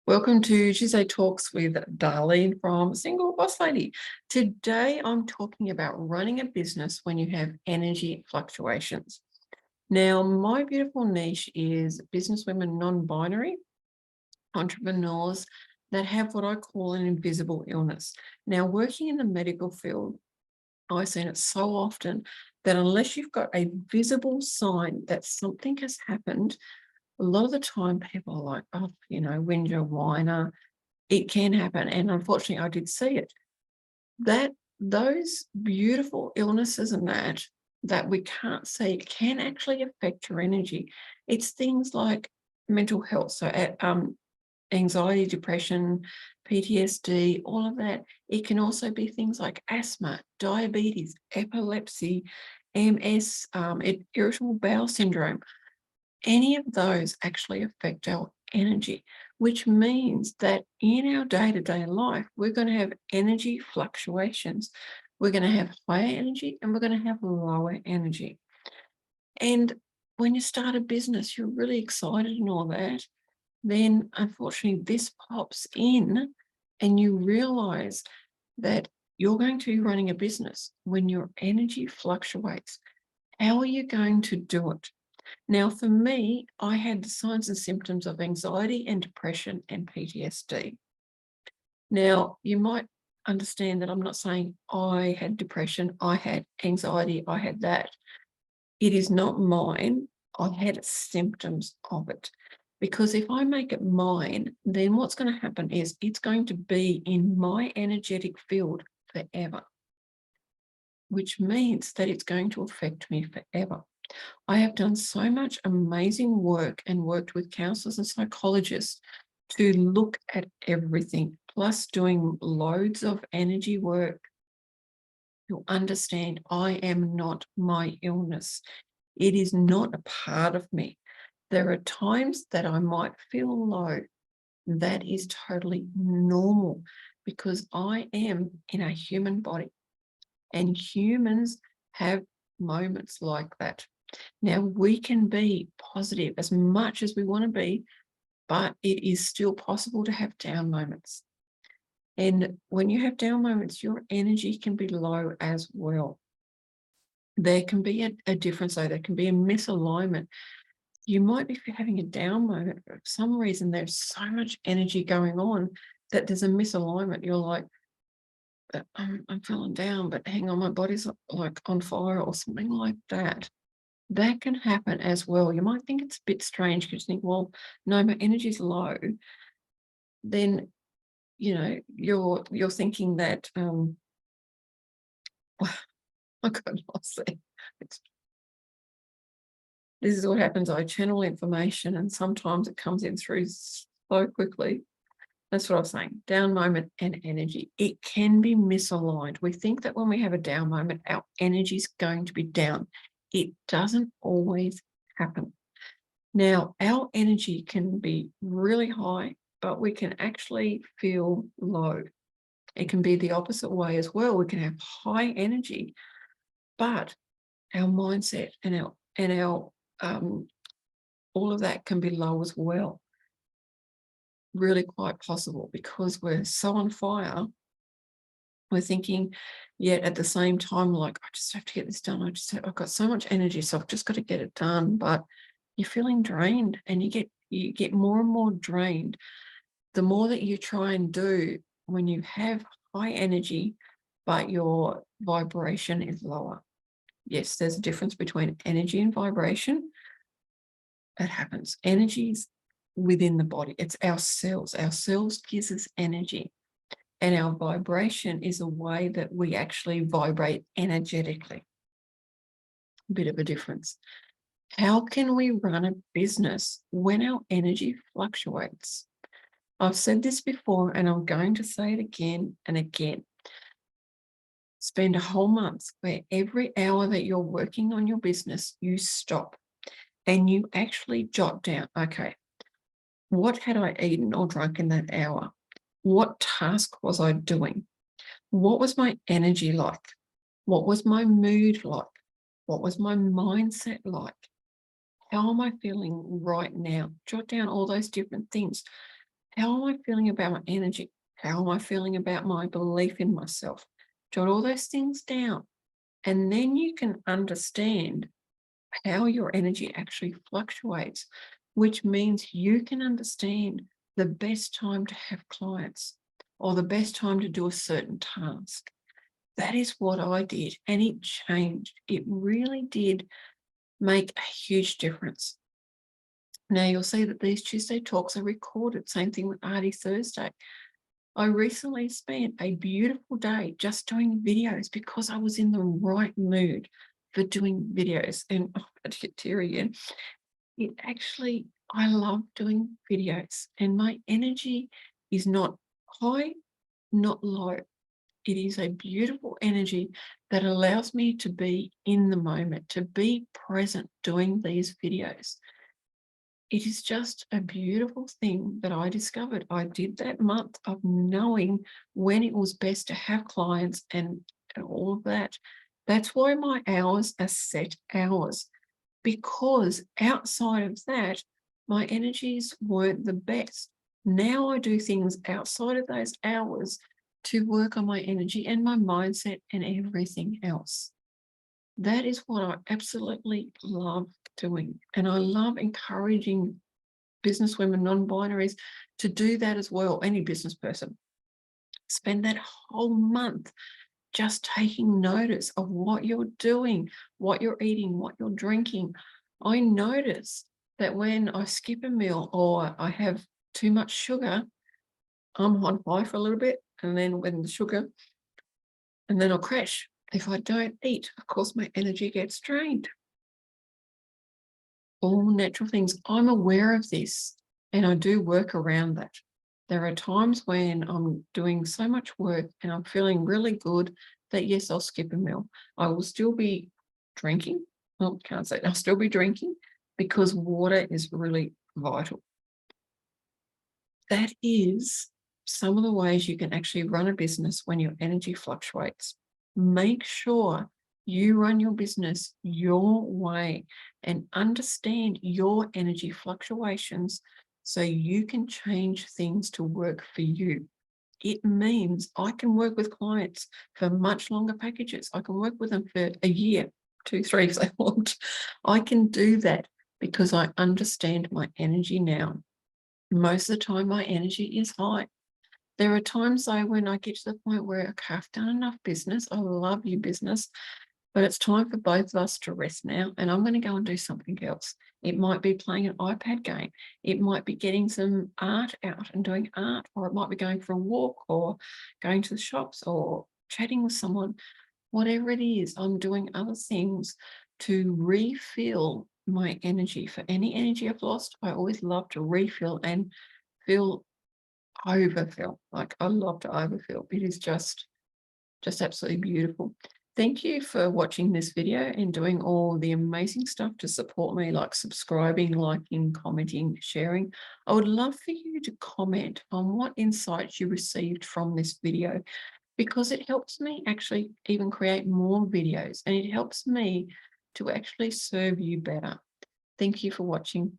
Welcome to Tuesday Talks with Darleen from Single Boss Lady. Today I'm talking about running a business when you have energy fluctuations. Now, my beautiful niche is businesswomen non-binary entrepreneurs that have what I call an invisible illness. Now, working in the medical field, I've seen it so often that unless you've got a visible sign that something has happened, a lot of the time people are like, oh, whinger, whiner, it can happen. And unfortunately, I did see it. That those beautiful illnesses and that we can't see can actually affect your energy. It's things like mental health. So anxiety, depression, PTSD, all of that. It can also be things like asthma, diabetes, epilepsy, MS, irritable bowel syndrome. Any of those actually affect our energy, which means that in our day-to-day life, we're going to have energy fluctuations. We're going to have higher energy and we're going to have lower energy. And when you start a business, you're really excited and all that. Then unfortunately, this pops in and you realize that you're going to be running a business when your energy fluctuates. How are you going to do it? Now, for me, I had the signs and symptoms of anxiety and depression and PTSD. Now, you might understand that I'm not saying I had depression, I had anxiety, I had that. It is not mine. I had symptoms of it. Because if I make it mine, then what's going to happen is it's going to be in my energetic field forever, which means that it's going to affect me forever. I have done so much amazing work and worked with counselors and psychologists to look at everything, plus doing loads of energy work to understand I am not my illness. It is not a part of me. There are times that I might feel low. That is totally normal because I am in a human body and humans have moments like that. Now, we can be positive as much as we want to be, but it is still possible to have down moments. And when you have down moments, your energy can be low as well. There can be a difference, though. There can be a misalignment. You might be having a down moment, but for some reason there's so much energy going on that there's a misalignment. You're like, I'm feeling down, but hang on, my body's like on fire or something like that. That can happen as well. You might think it's a bit strange because you think, well, no, my energy's low. Then, you're thinking that, I got lost there. This is what happens. I channel information and sometimes it comes in through so quickly. That's what I was saying. Down moment and energy. It can be misaligned. We think that when we have a down moment, our energy is going to be down. It doesn't always happen. Now, our energy can be really high, but we can actually feel low. It can be the opposite way as well. We can have high energy, but our mindset and our all of that can be low as well. Really quite possible because we're so on fire. We're thinking, yet at the same time, like, I just have to get this done. I've got so much energy, so I've just got to get it done. But you're feeling drained and you get more and more drained. The more that you try and do when you have high energy, but your vibration is lower. Yes, there's a difference between energy and vibration. That happens. Energy is within the body. It's our cells. Our cells gives us energy. And our vibration is a way that we actually vibrate energetically. A bit of a difference. How can we run a business when our energy fluctuates? I've said this before and I'm going to say it again and again. Spend a whole month where every hour that you're working on your business, you stop and you actually jot down, okay, what had I eaten or drunk in that hour? What task was I doing? What was my energy like? What was my mood like? What was my mindset like? How am I feeling right now? Jot down all those different things. How am I feeling about my energy? How am I feeling about my belief in myself? Jot all those things down. And then you can understand how your energy actually fluctuates, which means you can understand the best time to have clients or the best time to do a certain task. That is what I did, and it changed. It really did make a huge difference. Now, you'll see that these Tuesday talks are recorded. Same thing with Artie Thursday. I recently spent a beautiful day just doing videos because I was in the right mood for doing videos. And oh, I get teary again. It actually, I love doing videos, and my energy is not high, not low. It is a beautiful energy that allows me to be in the moment, to be present doing these videos. It is just a beautiful thing that I discovered. I did that month of knowing when it was best to have clients and all of that. That's why my hours are set hours, because outside of that, my energies weren't the best. Now I do things outside of those hours to work on my energy and my mindset and everything else. That is what I absolutely love doing. And I love encouraging business women, non-binaries, to do that as well. Any business person. Spend that whole month just taking notice of what you're doing, what you're eating, what you're drinking. I notice that when I skip a meal or I have too much sugar, I'm on high for a little bit, and then when the sugar, and then I'll crash. If I don't eat, of course, my energy gets drained. All natural things. I'm aware of this, and I do work around that. There are times when I'm doing so much work and I'm feeling really good that yes, I'll skip a meal. I will still be drinking. Well, can't say I'll still be drinking because water is really vital. That is some of the ways you can actually run a business when your energy fluctuates. Make sure you run your business your way and understand your energy fluctuations so you can change things to work for you. It means I can work with clients for much longer packages. I can work with them for a year, 2, 3 if they want. I can do that because I understand my energy now. Most of the time, my energy is high. There are times though when I get to the point where, okay, I've done enough business. I love your business, but it's time for both of us to rest now. And I'm going to go and do something else. It might be playing an iPad game. It might be getting some art out and doing art, or it might be going for a walk or going to the shops or chatting with someone. Whatever it is, I'm doing other things to refill my energy. For any energy I've lost, I always love to refill and feel overfill. Like I love to overfill. It is just absolutely beautiful. Thank you for watching this video and doing all the amazing stuff to support me, like subscribing, liking, commenting, sharing. I would love for you to comment on what insights you received from this video, because it helps me actually even create more videos, and it helps me to actually serve you better. Thank you for watching.